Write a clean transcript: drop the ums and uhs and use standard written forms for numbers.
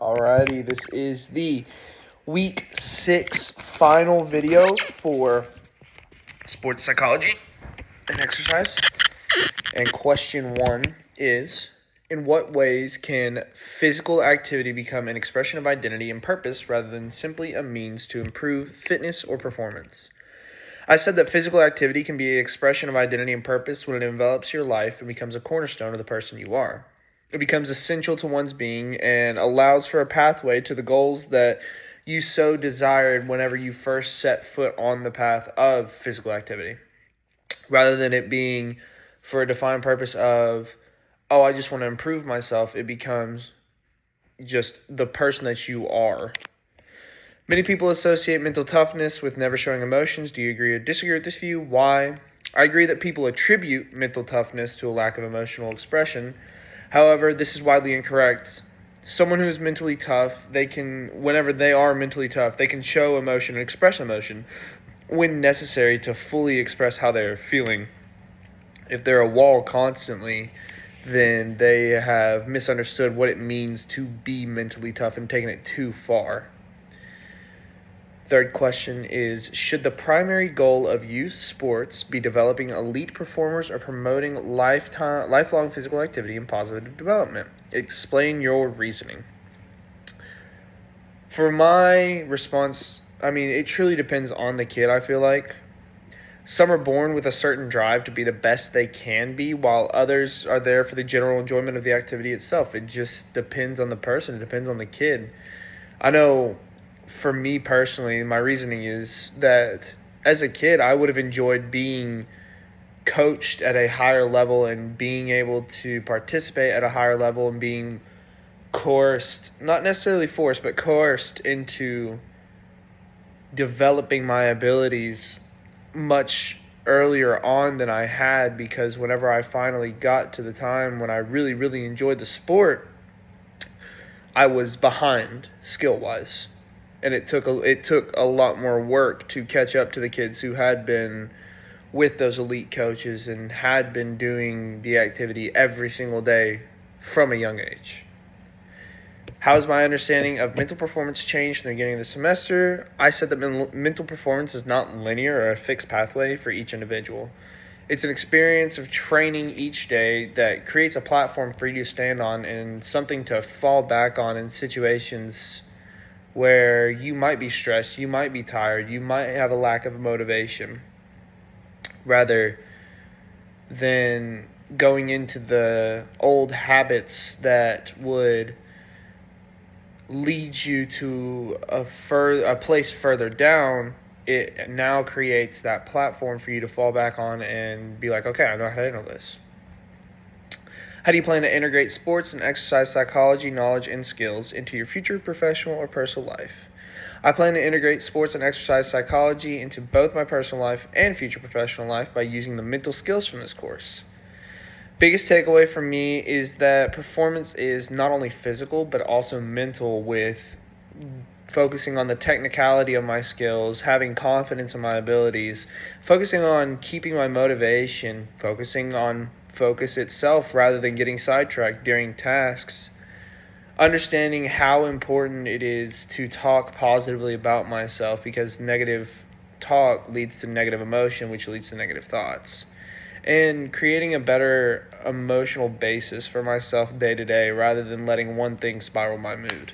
Alrighty, this is the week 6 final video for sports psychology and exercise. And question 1 is, in what ways can physical activity become an expression of identity and purpose rather than simply a means to improve fitness or performance? I said that physical activity can be an expression of identity and purpose when it envelops your life and becomes a cornerstone of the person you are. It becomes essential to one's being and allows for a pathway to the goals that you so desired whenever you first set foot on the path of physical activity. Rather than it being for a defined purpose of, oh, I just want to improve myself, it becomes just the person that you are. Many people associate mental toughness with never showing emotions. Do you agree or disagree with this view? Why? I agree that people attribute mental toughness to a lack of emotional expression. However, this is widely incorrect. Someone who is mentally tough, whenever they are mentally tough, they can show emotion and express emotion when necessary to fully express how they're feeling. If they're a wall constantly, then they have misunderstood what it means to be mentally tough and taken it too far. Third question is, should the primary goal of youth sports be developing elite performers or promoting lifelong physical activity and positive development? Explain your reasoning. For my response, it truly depends on the kid, I feel like. Some are born with a certain drive to be the best they can be, while others are there for the general enjoyment of the activity itself. It just depends on the person. It depends on the kid. I know for me personally, my reasoning is that as a kid, I would have enjoyed being coached at a higher level and being able to participate at a higher level and being coerced, not necessarily forced, but coerced into developing my abilities much earlier on than I had, because whenever I finally got to the time when I really, really enjoyed the sport, I was behind skill-wise. And it took a lot more work to catch up to the kids who had been with those elite coaches and had been doing the activity every single day from a young age. How has my understanding of mental performance changed from the beginning of the semester? I said that mental performance is not linear or a fixed pathway for each individual. It's an experience of training each day that creates a platform for you to stand on and something to fall back on in situations where you might be stressed, you might be tired, you might have a lack of motivation, rather than going into the old habits that would lead you to a place further down. It now creates that platform for you to fall back on and be like, okay, I know how to handle this. How do you plan to integrate sports and exercise psychology, knowledge, and skills into your future professional or personal life? I plan to integrate sports and exercise psychology into both my personal life and future professional life by using the mental skills from this course. Biggest takeaway for me is that performance is not only physical but also mental, with focusing on the technicality of my skills, having confidence in my abilities, focusing on keeping my motivation, focusing on focus itself rather than getting sidetracked during tasks, understanding how important it is to talk positively about myself, because negative talk leads to negative emotion, which leads to negative thoughts, and creating a better emotional basis for myself day to day rather than letting one thing spiral my mood.